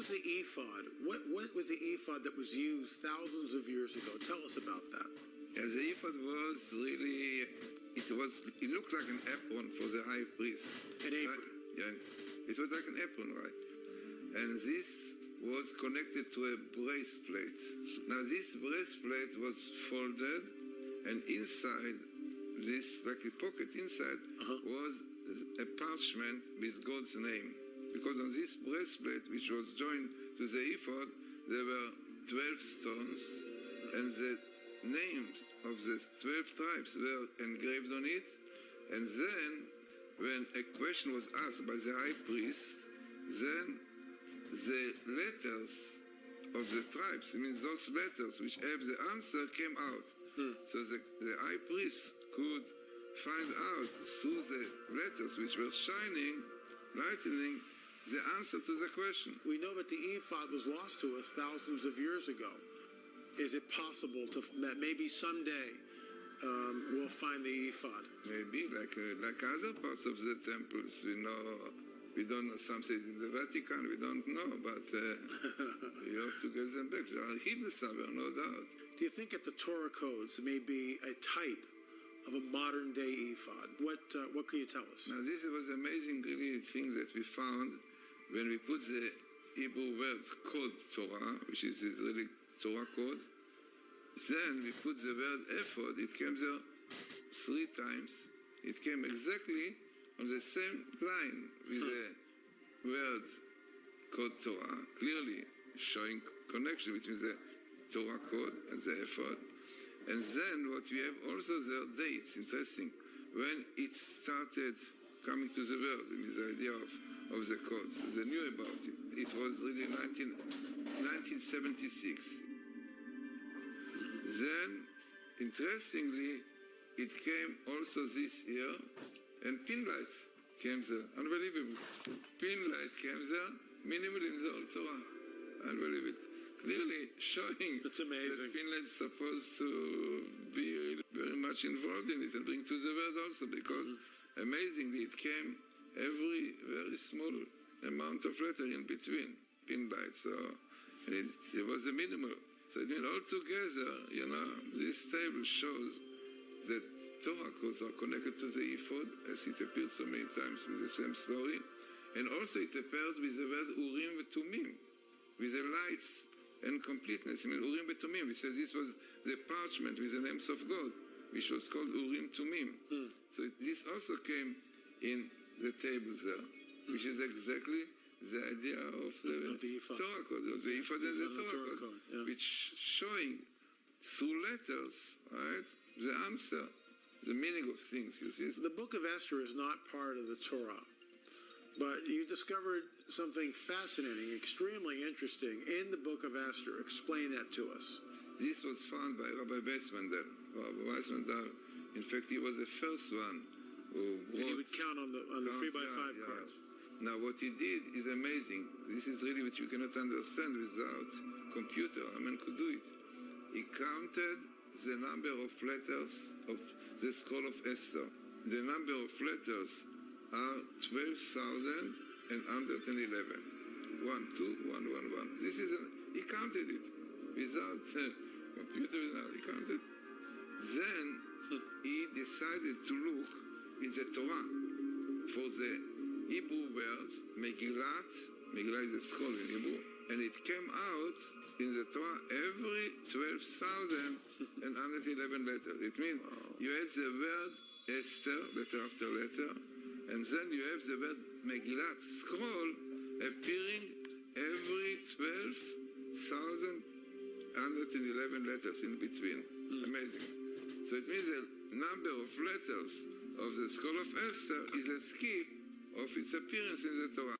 was the ephod? What was the ephod that was used thousands of years ago? Tell us about that. Yeah, the ephod was really, it looked like an apron for the high priest. An apron? Yeah, it was like an apron, right? And this was connected to a breastplate. Now this breastplate was folded, and inside this, like a pocket inside, was a parchment with God's name. Because on this breastplate, which was joined to the ephod, there were 12 stones, and the names of the 12 tribes were engraved on it. And then, when a question was asked by the high priest, then the letters of the tribes, I mean those letters which have the answer, came out. So the high priest could find out through the letters which were shining, lightening, the answer to the question. We know that the ephod was lost to us thousands of years ago. Is it possible that maybe someday we'll find the ephod? Maybe, like other parts of the temples, we don't know something in the Vatican, we don't know, but we have to get them back. They are hidden somewhere, no doubt. Do you think that the Torah codes may be a type of a modern day ephod? What can you tell us? Now this was amazing really thing that we found when we put the Hebrew word code Torah, which is this really Torah code. Then we put the word ephod, it came there 3 times. It came exactly on the same line with the word code Torah, clearly showing connection between the Torah code and the ephod. And then what we have also there, dates, interesting, when it started coming to the world, this idea of the codes. They knew about it. It was really 1976. Then, interestingly, it came also this year, and pinlight came there. Unbelievable. Pinlight came there, minimal in the Old Torah. Unbelievable. Clearly showing that's amazing. That Pinlight is supposed to be very much involved in it and bring to the world also, because amazingly it came every very small amount of letter in between Pinlight. So it was a minimal. So altogether, this table shows that Torah codes are connected to the ephod, as it appears so many times with the same story. And also it appeared with the word Urim v'Tumim, with the lights and completeness. Urim v'Tumim, we say this was the parchment with the names of God, which was called Urim Tumim. So this also came in the tables there, which is exactly the idea of the Torah code, of the Ephod and the Torah code, which showing through letters, right, the answer, the meaning of things, you see. The book of Esther is not part of the Torah, but you discovered something fascinating, extremely interesting in the book of Esther. Explain that to us. This was found by Rabbi Glazerson. In fact, he was the first one who wrote. He would count on the 3x5 cards. Now, what he did is amazing. This is really what you cannot understand without computer. A man could do it. He counted the number of letters of the scroll of Esther. The number of letters are 12,111. 1, 2, 1, 1, 1. This is he counted it without computer. He counted. Then he decided to look in the Torah for the Hebrew words, Megillah is a scroll in Hebrew, and it came out in the Torah every 12,111 letters. It means you had the word Esther, letter after letter, and then you have the word Megillah, scroll, appearing every 12,111 letters in between. Amazing. So it means the number of letters of the scroll of Esther is a skip of its appearance in the Torah.